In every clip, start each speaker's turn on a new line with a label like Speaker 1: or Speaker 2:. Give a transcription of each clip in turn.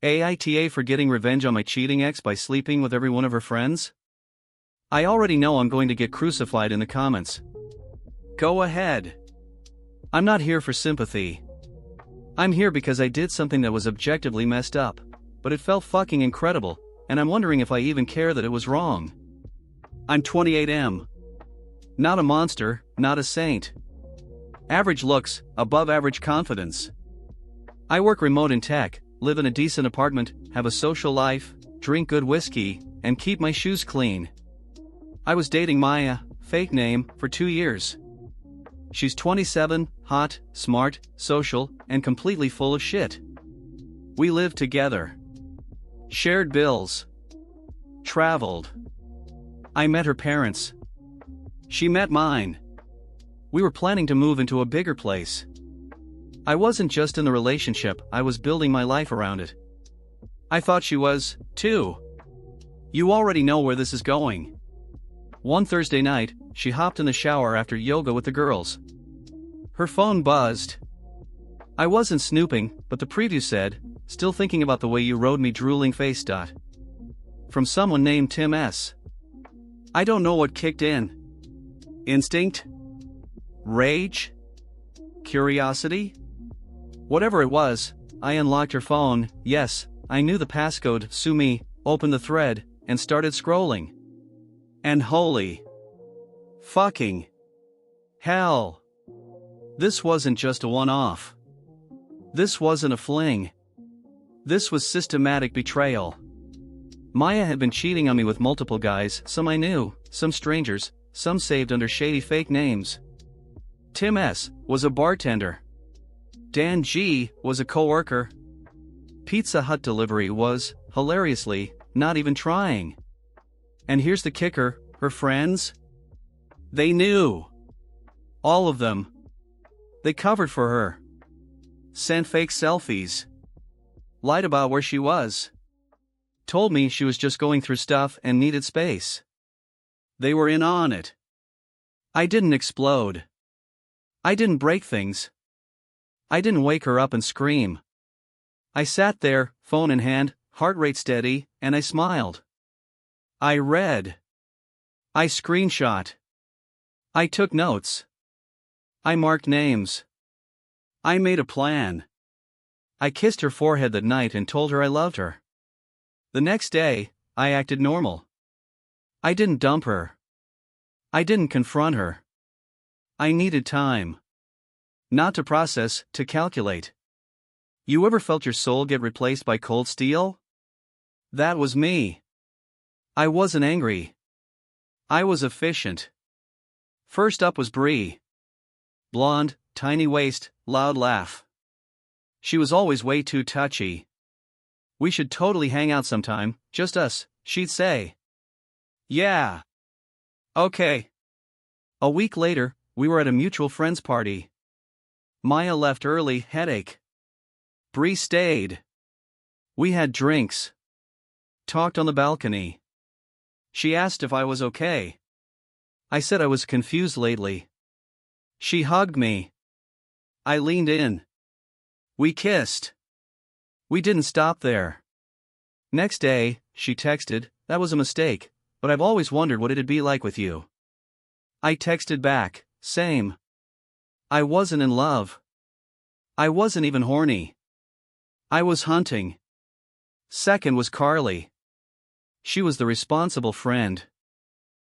Speaker 1: AITA for getting revenge on my cheating ex by sleeping with every one of her friends? I already know I'm going to get crucified in the comments. Go ahead. I'm not here for sympathy. I'm here because I did something that was objectively messed up, but it felt fucking incredible, and I'm wondering if I even care that it was wrong. I'm 28M. Not a monster, not a saint. Average looks, above average confidence. I work remote in tech, live in a decent apartment, have a social life, drink good whiskey, and keep my shoes clean. I was dating Maya, fake name, for 2 years. She's 27, hot, smart, social, and completely full of shit. We lived together. Shared bills. Traveled. I met her parents. She met mine. We were planning to move into a bigger place. I wasn't just in the relationship, I was building my life around it. I thought she was, too. You already know where this is going. One Thursday night, she hopped in the shower after yoga with the girls. Her phone buzzed. I wasn't snooping, but the preview said, "Still thinking about the way you rode me, drooling face." From someone named Tim S. I don't know what kicked in. Instinct? Rage? Curiosity? Whatever it was, I unlocked her phone. Yes, I knew the passcode. Sue me, opened the thread, and started scrolling. And holy fucking hell. This wasn't just a one-off. This wasn't a fling. This was systematic betrayal. Maya had been cheating on me with multiple guys, some I knew, some strangers, some saved under shady fake names. Tim S. was a bartender. Dan G. was a coworker. Pizza Hut delivery was, hilariously, not even trying. And here's the kicker, her friends? They knew. All of them. They covered for her. Sent fake selfies. Lied about where she was. Told me she was just going through stuff and needed space. They were in on it. I didn't explode. I didn't break things. I didn't wake her up and scream. I sat there, phone in hand, heart rate steady, and I smiled. I read. I screenshot. I took notes. I marked names. I made a plan. I kissed her forehead that night and told her I loved her. The next day, I acted normal. I didn't dump her. I didn't confront her. I needed time. Not to process, to calculate. You ever felt your soul get replaced by cold steel? That was me. I wasn't angry. I was efficient. First up was Bree. Blonde, tiny waist, loud laugh. She was always way too touchy. We should totally hang out sometime, just us, she'd say. Yeah. Okay. A week later, we were at a mutual friend's party. Maya left early, headache. Bree stayed. We had drinks. Talked on the balcony. She asked if I was okay. I said I was confused lately. She hugged me. I leaned in. We kissed. We didn't stop there. Next day, she texted, "That was a mistake, but I've always wondered what it'd be like with you." I texted back, "Same." I wasn't in love. I wasn't even horny. I was hunting. Second was Carly. She was the responsible friend.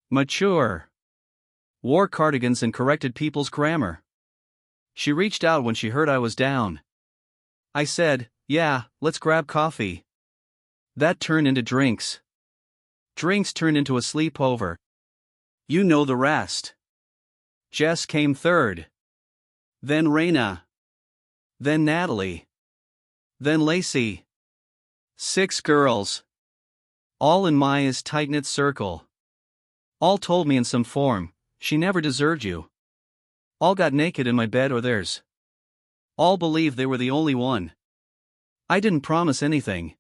Speaker 1: Mature. Wore cardigans and corrected people's grammar. She reached out when she heard I was down. I said, "Yeah, let's grab coffee." That turned into drinks. Drinks turned into a sleepover. You know the rest. Jess came third. Then Raina. Then Natalie. Then Lacey. 6 girls. All in Maya's tight-knit circle. All told me in some form, "She never deserved you." All got naked in my bed or theirs. All believed they were the only one. I didn't promise anything.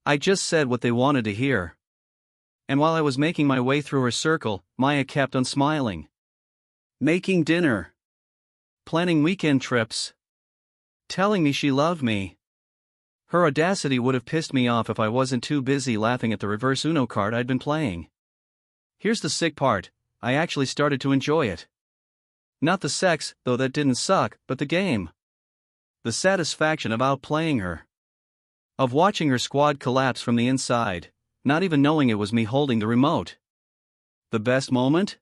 Speaker 1: I just said what they wanted to hear. And while I was making my way through her circle, Maya kept on smiling. Making dinner. Planning weekend trips. Telling me she loved me. Her audacity would have pissed me off if I wasn't too busy laughing at the reverse Uno card I'd been playing. Here's the sick part, I actually started to enjoy it. Not the sex, though that didn't suck, but the game. The satisfaction of outplaying her. Of watching her squad collapse from the inside, not even knowing it was me holding the remote. The best moment?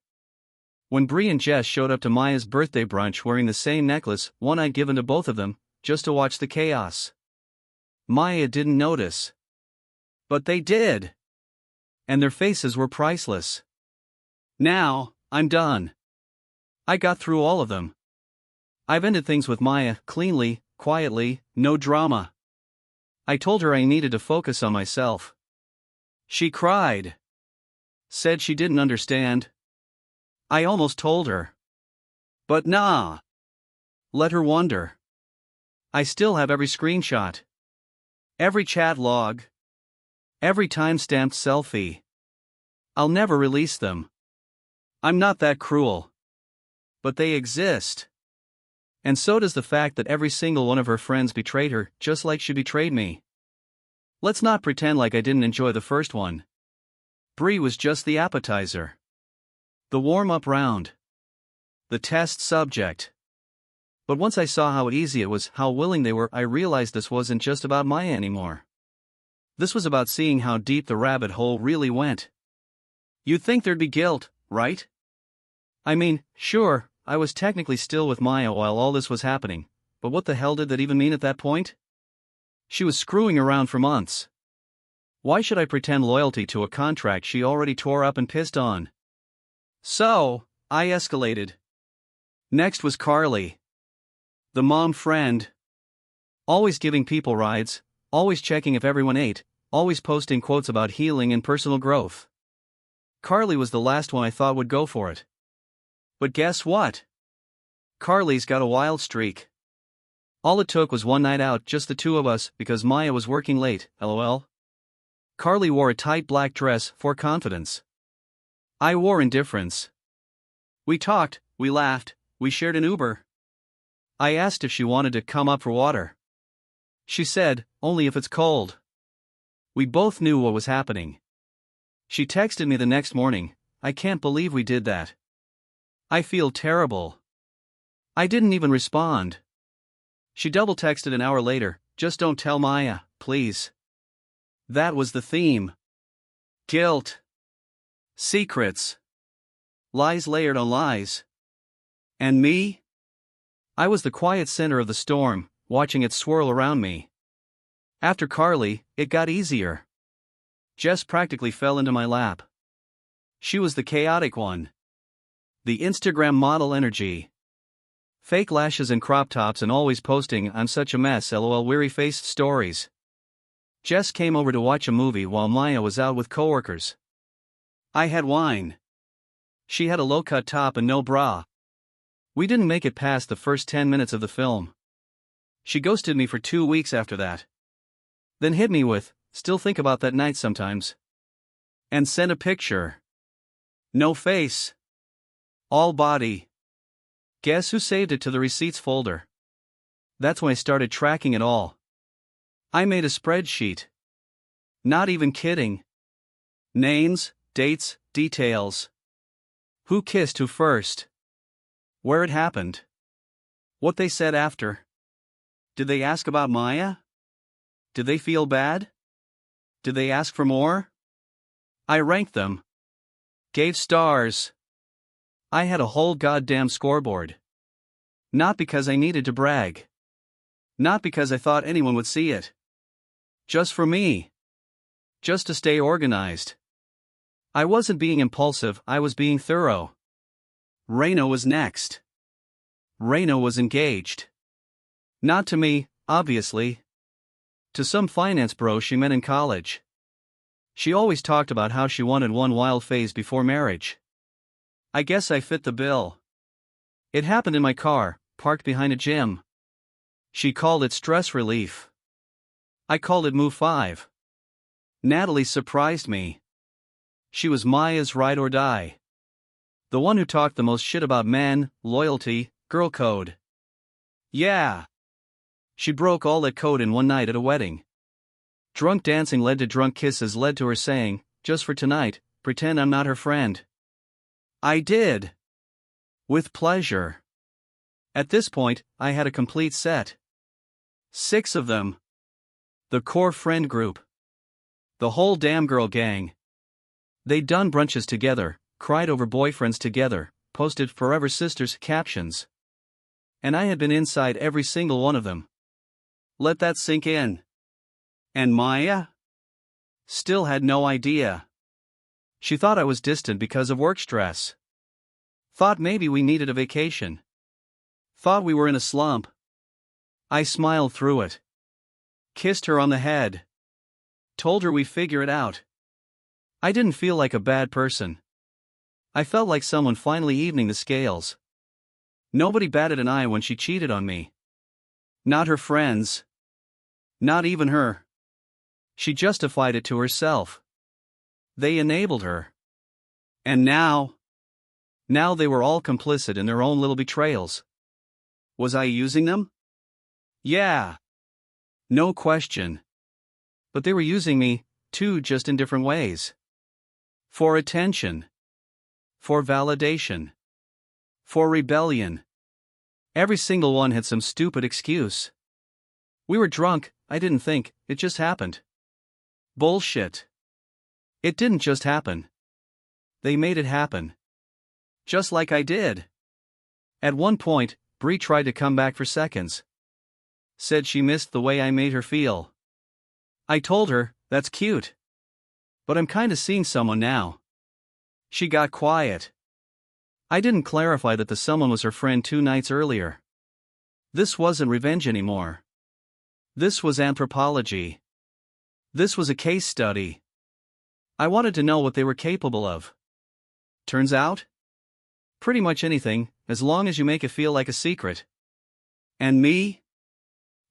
Speaker 1: When Bree and Jess showed up to Maya's birthday brunch wearing the same necklace, one I'd given to both of them, just to watch the chaos. Maya didn't notice. But they did. And their faces were priceless. Now, I'm done. I got through all of them. I've ended things with Maya, cleanly, quietly, no drama. I told her I needed to focus on myself. She cried. Said she didn't understand. I almost told her. But nah. Let her wonder. I still have every screenshot. Every chat log. Every time-stamped selfie. I'll never release them. I'm not that cruel. But they exist. And so does the fact that every single one of her friends betrayed her, just like she betrayed me. Let's not pretend like I didn't enjoy the first one. Bree was just the appetizer. The warm-up round. The test subject. But once I saw how easy it was, how willing they were, I realized this wasn't just about Maya anymore. This was about seeing how deep the rabbit hole really went. You'd think there'd be guilt, right? I mean, sure, I was technically still with Maya while all this was happening, but what the hell did that even mean at that point? She was screwing around for months. Why should I pretend loyalty to a contract she already tore up and pissed on? So, I escalated. Next was Carly. The mom friend. Always giving people rides, always checking if everyone ate, always posting quotes about healing and personal growth. Carly was the last one I thought would go for it. But guess what? Carly's got a wild streak. All it took was one night out, just the two of us, because Maya was working late, lol. Carly wore a tight black dress for confidence. I wore indifference. We talked, we laughed, we shared an Uber. I asked if she wanted to come up for water. She said, only if it's cold. We both knew what was happening. She texted me the next morning, I can't believe we did that. I feel terrible. I didn't even respond. She double-texted an hour later, just don't tell Maya, please. That was the theme. Guilt. Secrets. Lies layered on lies. And me? I was the quiet center of the storm, watching it swirl around me. After Carly, it got easier. Jess practically fell into my lap. She was the chaotic one. The Instagram model energy. Fake lashes and crop tops and always posting I'm such a mess lol weary-faced stories. Jess came over to watch a movie while Maya was out with coworkers. I had wine. She had a low-cut top and no bra. We didn't make it past the first 10 minutes of the film. She ghosted me for 2 weeks after that. Then hit me with, still think about that night sometimes. And sent a picture. No face. All body. Guess who saved it to the receipts folder? That's when I started tracking it all. I made a spreadsheet. Not even kidding. Names, dates, details. Who kissed who first? Where it happened. What they said after. Did they ask about Maya? Did they feel bad? Did they ask for more? I ranked them. Gave stars. I had a whole goddamn scoreboard. Not because I needed to brag. Not because I thought anyone would see it. Just for me. Just to stay organized. I wasn't being impulsive, I was being thorough. Reno was next. Reno was engaged. Not to me, obviously. To some finance bro she met in college. She always talked about how she wanted one wild phase before marriage. I guess I fit the bill. It happened in my car, parked behind a gym. She called it stress relief. I called it Move 5. Natalie surprised me. She was Maya's ride or die. The one who talked the most shit about men, loyalty, girl code. Yeah. She broke all that code in one night at a wedding. Drunk dancing led to drunk kisses led to her saying, just for tonight, pretend I'm not her friend. I did. With pleasure. At this point, I had a complete set. 6 of them. The core friend group. The whole damn girl gang. They'd done brunches together, cried over boyfriends together, posted Forever Sisters captions. And I had been inside every single one of them. Let that sink in. And Maya? Still had no idea. She thought I was distant because of work stress. Thought maybe we needed a vacation. Thought we were in a slump. I smiled through it. Kissed her on the head. Told her we'd figure it out. I didn't feel like a bad person. I felt like someone finally evening the scales. Nobody batted an eye when she cheated on me. Not her friends. Not even her. She justified it to herself. They enabled her. And now they were all complicit in their own little betrayals. Was I using them? Yeah. No question. But they were using me, too, just in different ways. For attention. For validation. For rebellion. Every single one had some stupid excuse. We were drunk, I didn't think, it just happened. Bullshit. It didn't just happen. They made it happen. Just like I did. At one point, Bree tried to come back for seconds. Said she missed the way I made her feel. I told her, that's cute. But I'm kinda seeing someone now. She got quiet. I didn't clarify that the someone was her friend 2 nights earlier. This wasn't revenge anymore. This was anthropology. This was a case study. I wanted to know what they were capable of. Turns out? Pretty much anything, as long as you make it feel like a secret. And me?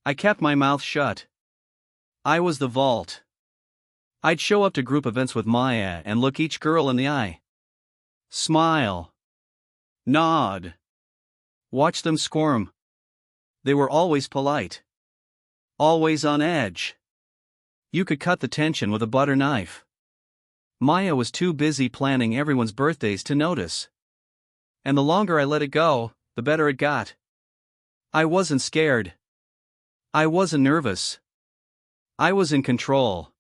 Speaker 1: I kept my mouth shut. I was the vault. I'd show up to group events with Maya and look each girl in the eye. Smile. Nod. Watch them squirm. They were always polite. Always on edge. You could cut the tension with a butter knife. Maya was too busy planning everyone's birthdays to notice. And the longer I let it go, the better it got. I wasn't scared. I wasn't nervous. I was in control.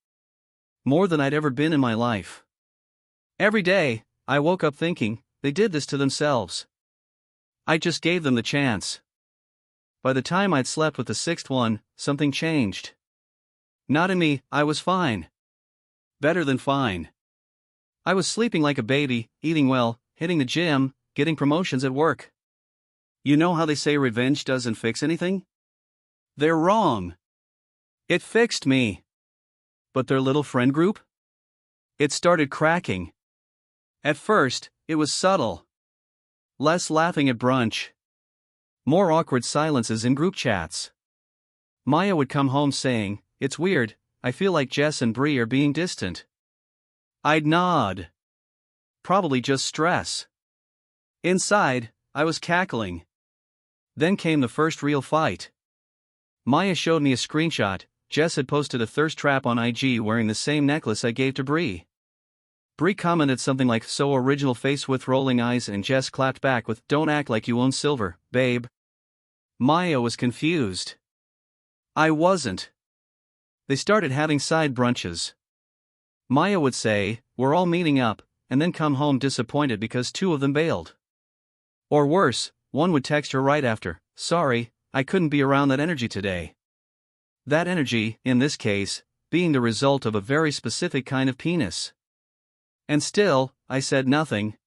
Speaker 1: More than I'd ever been in my life. Every day, I woke up thinking, they did this to themselves. I just gave them the chance. By the time I'd slept with the 6th one, something changed. Not in me, I was fine. Better than fine. I was sleeping like a baby, eating well, hitting the gym, getting promotions at work. You know how they say revenge doesn't fix anything? They're wrong. It fixed me. But their little friend group? It started cracking. At first, it was subtle. Less laughing at brunch. More awkward silences in group chats. Maya would come home saying, "It's weird, I feel like Jess and Bree are being distant." I'd nod. Probably just stress. Inside, I was cackling. Then came the first real fight. Maya showed me a screenshot. Jess had posted a thirst trap on IG wearing the same necklace I gave to Bree. Bree commented something like, "So original," face with rolling eyes, and Jess clapped back with, "Don't act like you own silver, babe." Maya was confused. I wasn't. They started having side brunches. Maya would say, "We're all meeting up," and then come home disappointed because 2 of them bailed. Or worse, one would text her right after, "Sorry, I couldn't be around that energy today." That energy, in this case, being the result of a very specific kind of penis. And still, I said nothing.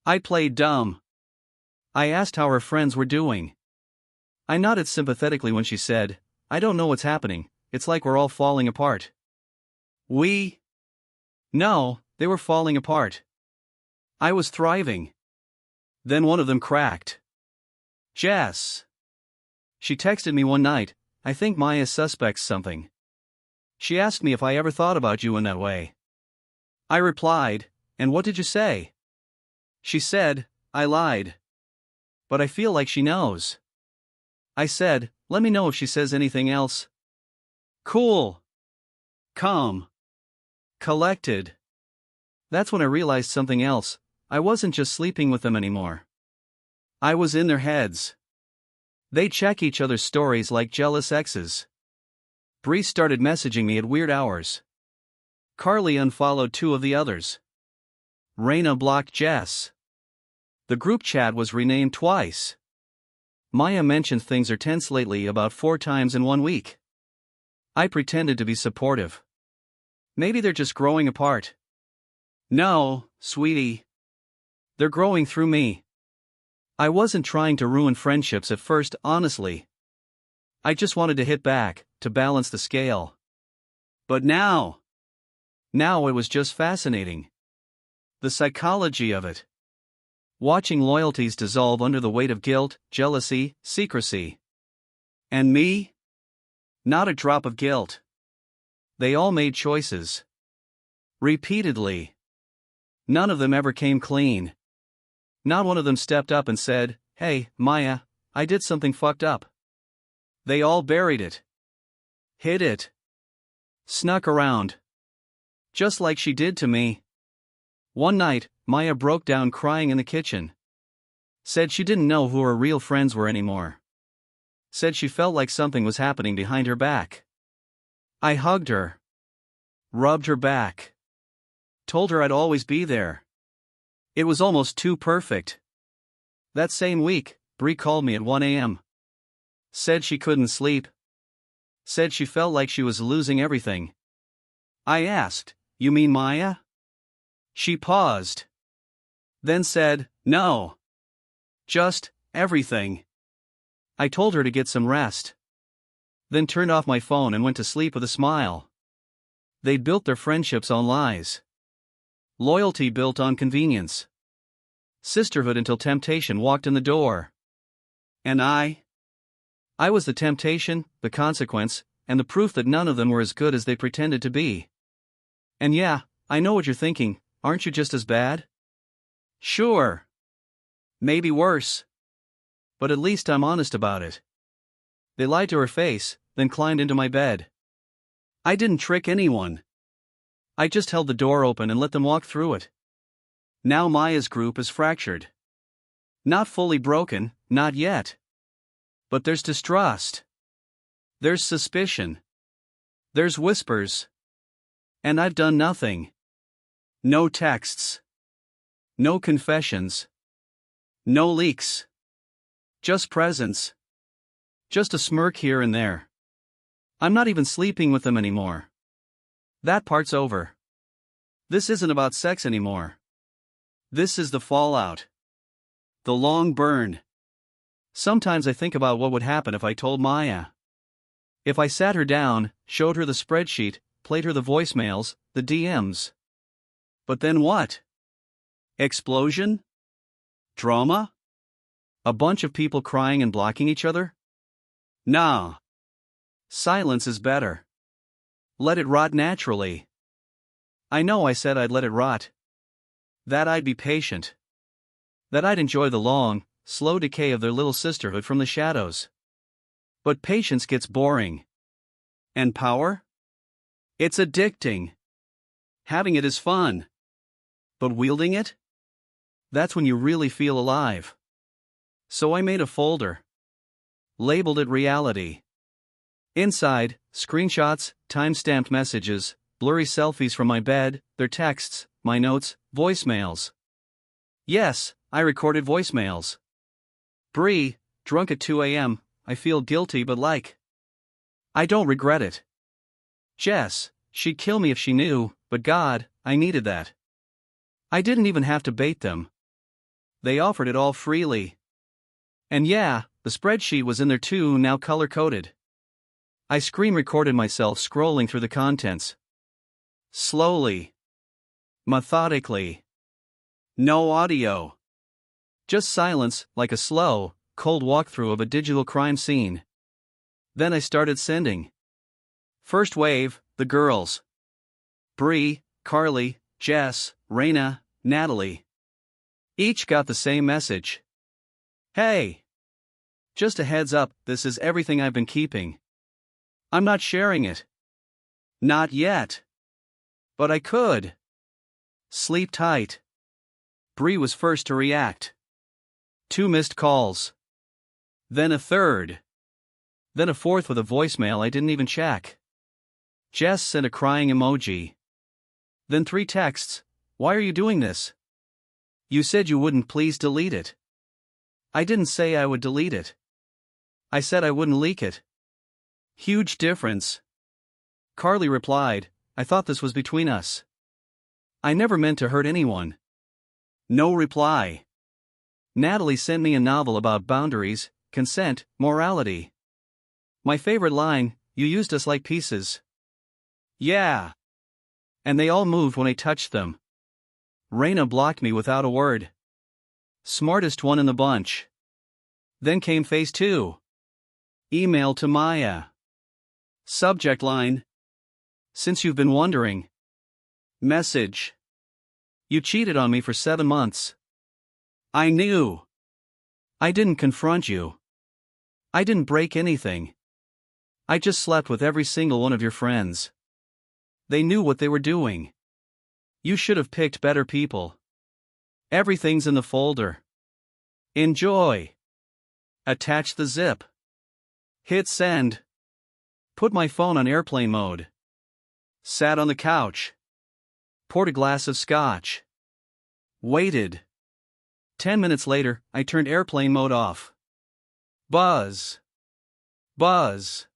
Speaker 1: I played dumb. I asked how her friends were doing. I nodded sympathetically when she said, "I don't know what's happening, it's like we're all falling apart." We? No, they were falling apart. I was thriving. Then one of them cracked. Jess. She texted me one night, "I think Maya suspects something." She asked me if I ever thought about you in that way. I replied, "And what did you say?" She said, "I lied. But I feel like she knows." I said, "Let me know if she says anything else." Cool. calm, collected. That's when I realized something else. I wasn't just sleeping with them anymore. I was in their heads. They check each other's stories like jealous exes. Bree started messaging me at weird hours. Carly unfollowed 2 of the others. Raina blocked Jess. The group chat was renamed twice. Maya mentioned things are tense lately about 4 times in 1 week. I pretended to be supportive. Maybe they're just growing apart. No, sweetie. They're growing through me. I wasn't trying to ruin friendships at first, honestly. I just wanted to hit back, to balance the scale. But now it was just fascinating. The psychology of it. Watching loyalties dissolve under the weight of guilt, jealousy, secrecy. And me? Not a drop of guilt. They all made choices. Repeatedly. None of them ever came clean. Not one of them stepped up and said, "Hey, Maya, I did something fucked up." They all buried it. Hid it. Snuck around. Just like she did to me. One night, Maya broke down crying in the kitchen. Said she didn't know who her real friends were anymore. Said she felt like something was happening behind her back. I hugged her. Rubbed her back. Told her I'd always be there. It was almost too perfect. That same week, Bree called me at 1 a.m. Said she couldn't sleep. Said she felt like she was losing everything. I asked, "You mean Maya?" She paused. Then said, "No. Just everything." I told her to get some rest. Then turned off my phone and went to sleep with a smile. They'd built their friendships on lies. Loyalty built on convenience. Sisterhood until temptation walked in the door. And I was the temptation, the consequence, and the proof that none of them were as good as they pretended to be. And yeah, I know what you're thinking, aren't you just as bad? Sure. Maybe worse. But at least I'm honest about it. They lied to her face, then climbed into my bed. I didn't trick anyone. I just held the door open and let them walk through it. Now Maya's group is fractured. Not fully broken, not yet. But there's distrust. There's suspicion. There's whispers. And I've done nothing. No texts. No confessions. No leaks. Just presence. Just a smirk here and there. I'm not even sleeping with them anymore. That part's over. This isn't about sex anymore. This is the fallout. The long burn. Sometimes I think about what would happen if I told Maya. If I sat her down, showed her the spreadsheet, played her the voicemails, the DMs. But then what? Explosion? Drama? A bunch of people crying and blocking each other? Nah. Silence is better. Let it rot naturally. I know I said I'd let it rot. That I'd be patient. That I'd enjoy the long, slow decay of their little sisterhood from the shadows. But patience gets boring. And power? It's addicting. Having it is fun. But wielding it? That's when you really feel alive. So I made a folder. Labeled it reality. Inside, screenshots, time-stamped messages, blurry selfies from my bed, their texts, my notes, voicemails. Yes, I recorded voicemails. Bree, drunk at 2 a.m., I feel guilty but I don't regret it. Jess, she'd kill me if she knew, but God, I needed that. I didn't even have to bait them. They offered it all freely. And yeah, the spreadsheet was in there too, now color-coded. I screen-recorded myself scrolling through the contents. Slowly. Methodically. No audio. Just silence, like a slow, cold walkthrough of a digital crime scene. Then I started sending. First wave, the girls. Bree, Carly, Jess, Raina, Natalie. Each got the same message. Hey! Just a heads up, this is everything I've been keeping. I'm not sharing it. Not yet. But I could. Sleep tight. Bree was first to react. 2 missed calls. Then a third. Then a fourth with a voicemail I didn't even check. Jess sent a crying emoji. Then 3 texts. Why are you doing this? You said you wouldn't, please delete it. I didn't say I would delete it. I said I wouldn't leak it. Huge difference. Carly replied, I thought this was between us. I never meant to hurt anyone. No reply. Natalie sent me a novel about boundaries, consent, morality. My favorite line, you used us like pieces. Yeah. And they all moved when I touched them. Raina blocked me without a word. Smartest one in the bunch. Then came phase 2. Email to Maya. Subject line. Since you've been wondering. Message. You cheated on me for 7 months. I knew. I didn't confront you. I didn't break anything. I just slept with every single one of your friends. They knew what they were doing. You should have picked better people. Everything's in the folder. Enjoy. Attach the zip. Hit send. Put my phone on airplane mode. Sat on the couch. Poured a glass of scotch. Waited. 10 minutes later, I turned airplane mode off. Buzz. Buzz.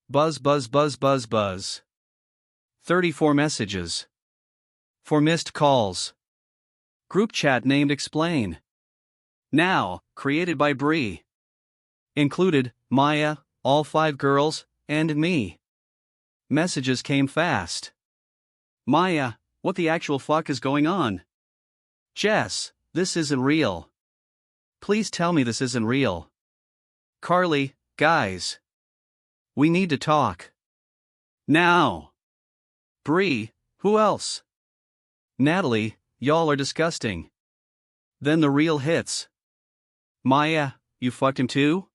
Speaker 1: Buzz buzz buzz buzz buzz. 34 messages. 4 missed calls. Group chat named Explain. Now, created by Bree. Included, Maya, all 5 girls, and me. Messages came fast. Maya, what the actual fuck is going on? Jess, this isn't real. Please tell me this isn't real. Carly, guys. We need to talk. Now. Bree, who else? Natalie, y'all are disgusting. Then the real hits. Maya, you fucked him too?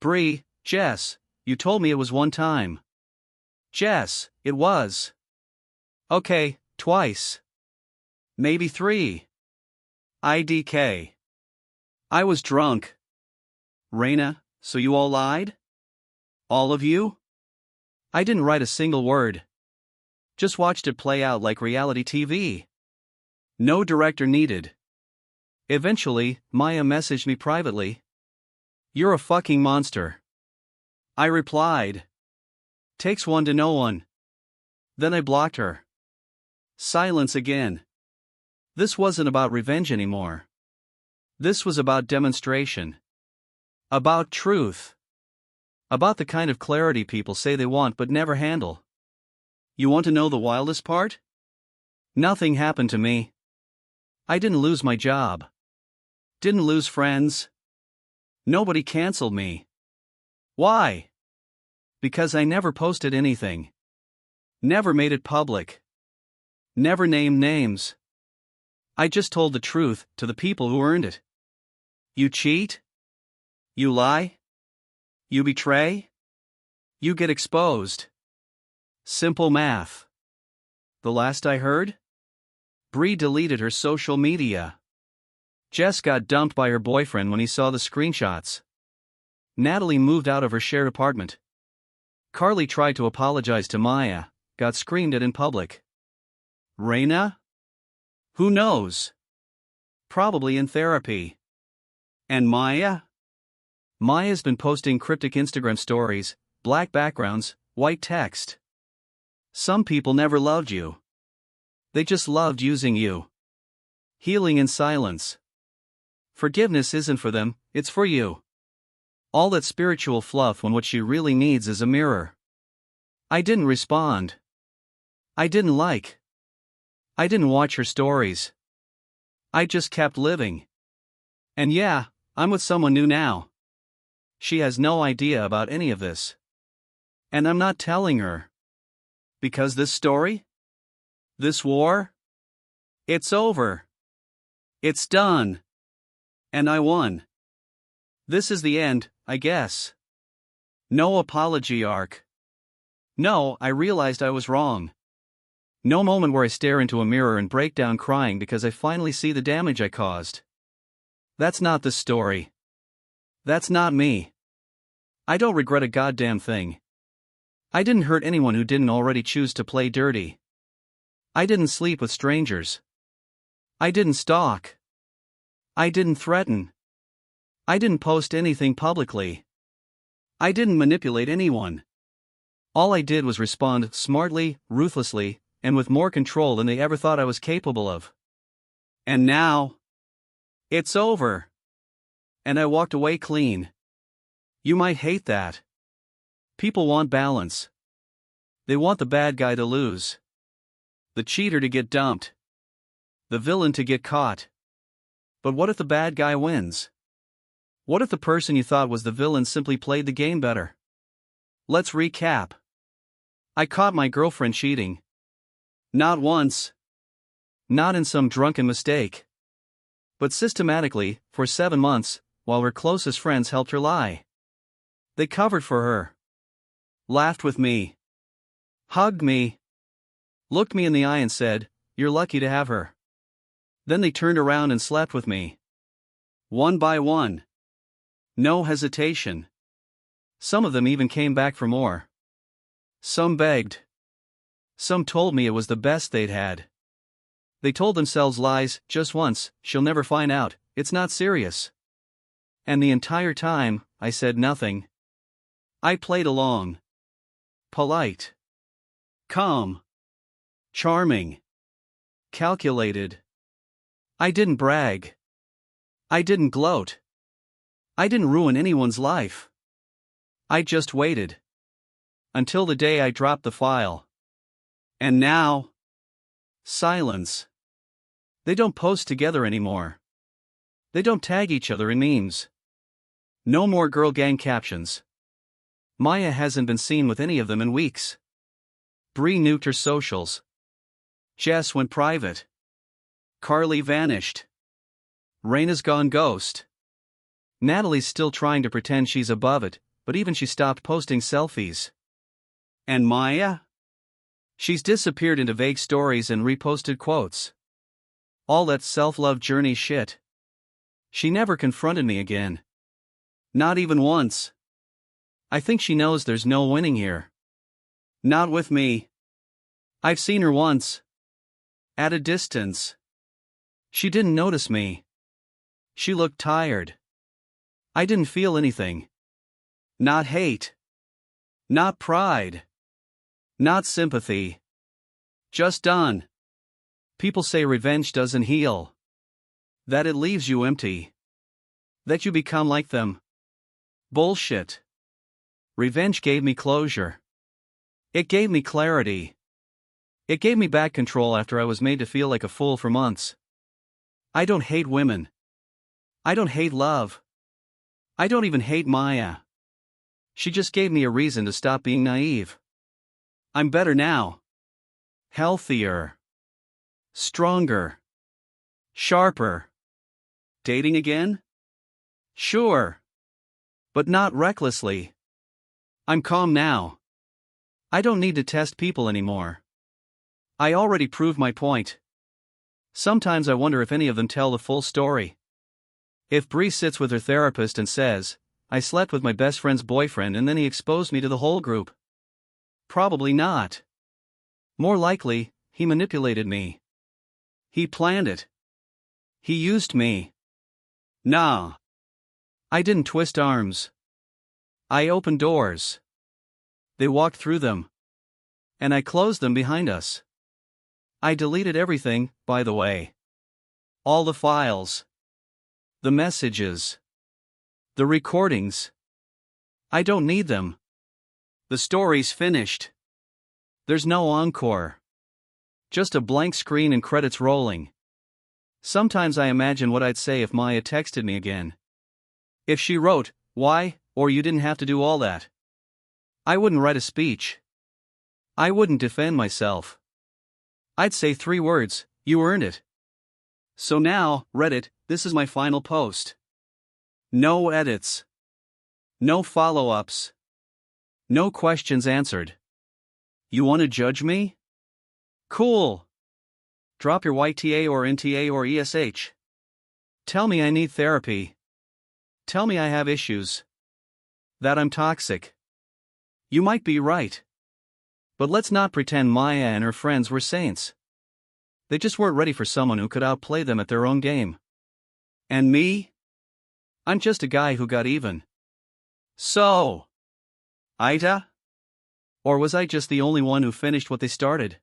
Speaker 1: Bree, Jess, you told me it was 1 time. Jess, it was. Okay, twice. Maybe 3. IDK. I was drunk. Raina, so you all lied? All of you? I didn't write a single word. Just watched it play out like reality TV. No director needed. Eventually, Maya messaged me privately. You're a fucking monster. I replied. Takes one to know one. Then I blocked her. Silence again. This wasn't about revenge anymore. This was about demonstration. About truth. About the kind of clarity people say they want but never handle. You want to know the wildest part? Nothing happened to me. I didn't lose my job. Didn't lose friends. Nobody canceled me. Why? Because I never posted anything. Never made it public. Never named names. I just told the truth to the people who earned it. You cheat? You lie? You betray? You get exposed. Simple math. The last I heard? Bree deleted her social media. Jess got dumped by her boyfriend when he saw the screenshots. Natalie moved out of her shared apartment. Carly tried to apologize to Maya, got screamed at in public. Raina? Who knows? Probably in therapy. And Maya? Maya's been posting cryptic Instagram stories, black backgrounds, white text. Some people never loved you. They just loved using you. Healing in silence. Forgiveness isn't for them, it's for you. All that spiritual fluff when what she really needs is a mirror. I didn't respond. I didn't like. I didn't watch her stories. I just kept living. And yeah, I'm with someone new now. She has no idea about any of this. And I'm not telling her. Because this story? This war? It's over. It's done. And I won. This is the end, I guess. No apology arc. No, I realized I was wrong. No moment where I stare into a mirror and break down crying because I finally see the damage I caused. That's not the story. That's not me. I don't regret a goddamn thing. I didn't hurt anyone who didn't already choose to play dirty. I didn't sleep with strangers. I didn't stalk. I didn't threaten. I didn't post anything publicly. I didn't manipulate anyone. All I did was respond smartly, ruthlessly, and with more control than they ever thought I was capable of. And now, it's over. And I walked away clean. You might hate that. People want balance. They want the bad guy to lose. The cheater to get dumped. The villain to get caught. But what if the bad guy wins? What if the person you thought was the villain simply played the game better? Let's recap. I caught my girlfriend cheating. Not once. Not in some drunken mistake. But systematically, for 7 months, while her closest friends helped her lie. They covered for her. Laughed with me. Hugged me. Looked me in the eye and said, "You're lucky to have her." Then they turned around and slept with me. One by one. No hesitation. Some of them even came back for more. Some begged. Some told me it was the best they'd had. They told themselves lies, just once, she'll never find out, it's not serious. And the entire time, I said nothing. I played along. Polite. Calm. Charming. Calculated. I didn't brag. I didn't gloat. I didn't ruin anyone's life. I just waited. Until the day I dropped the file. And now? Silence. They don't post together anymore. They don't tag each other in memes. No more girl gang captions. Maya hasn't been seen with any of them in weeks. Bree nuked her socials. Jess went private. Carly vanished. Raina's gone ghost. Natalie's still trying to pretend she's above it, but even she stopped posting selfies. And Maya? She's disappeared into vague stories and reposted quotes. All that self-love journey shit. She never confronted me again. Not even once. I think she knows there's no winning here. Not with me. I've seen her once. At a distance. She didn't notice me. She looked tired. I didn't feel anything. Not hate. Not pride. Not sympathy. Just done. People say revenge doesn't heal. That it leaves you empty. That you become like them. Bullshit. Revenge gave me closure. It gave me clarity. It gave me back control after I was made to feel like a fool for months. I don't hate women. I don't hate love. I don't even hate Maya. She just gave me a reason to stop being naive. I'm better now. Healthier. Stronger. Sharper. Dating again? Sure. But not recklessly. I'm calm now. I don't need to test people anymore. I already proved my point. Sometimes I wonder if any of them tell the full story. If Bree sits with her therapist and says, "I slept with my best friend's boyfriend and then he exposed me to the whole group." Probably not. More likely, he manipulated me. He planned it. He used me. Nah. I didn't twist arms. I opened doors. They walked through them. And I closed them behind us. I deleted everything, by the way. All the files. The messages. The recordings. I don't need them. The story's finished. There's no encore. Just a blank screen and credits rolling. Sometimes I imagine what I'd say if Maya texted me again. If she wrote, "Why, or you didn't have to do all that." I wouldn't write a speech. I wouldn't defend myself. I'd say 3 words, "You earned it." So now, Reddit, this is my final post. No edits. No follow-ups. No questions answered. You want to judge me? Cool. Drop your YTA or NTA or ESH. Tell me I need therapy. Tell me I have issues. That I'm toxic. You might be right. But let's not pretend Maya and her friends were saints. They just weren't ready for someone who could outplay them at their own game. And me? I'm just a guy who got even. So, AITA? Or was I just the only one who finished what they started?